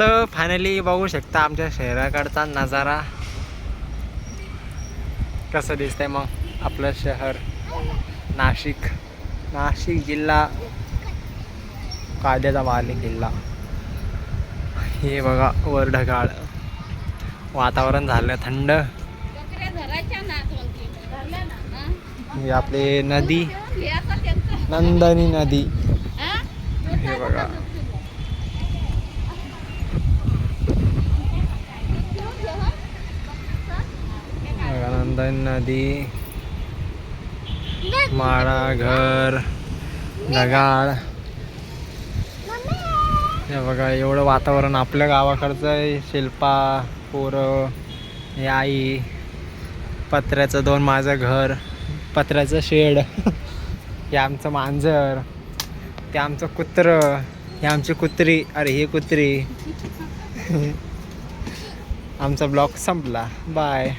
तर फायनली बघू शकता आमच्या शहराकडचा नजारा कसं दिसतंय. मग आपलं शहर नाशिक जिल्हा, कायद्याचा मालिक जिल्हा. हे बघा वर ढगाळ, वातावरण झालं थंड. ही आपली नदी, नंदनी नदी. हे बघा नंदनी नदी, माळा, घर, ढगाळ. हे बघा एवढं वातावरण आपल्या गावाकडचं आहे. शिल्पा, पोरं, हे आई, पत्र्याचं 2 माझं घर, पत्र्याचं शेड. हे आमचं मांजर, ते आमचं कुत्रं, हे आमची कुत्री, अरे हे कुत्री. आमचा ब्लॉग संपला, बाय.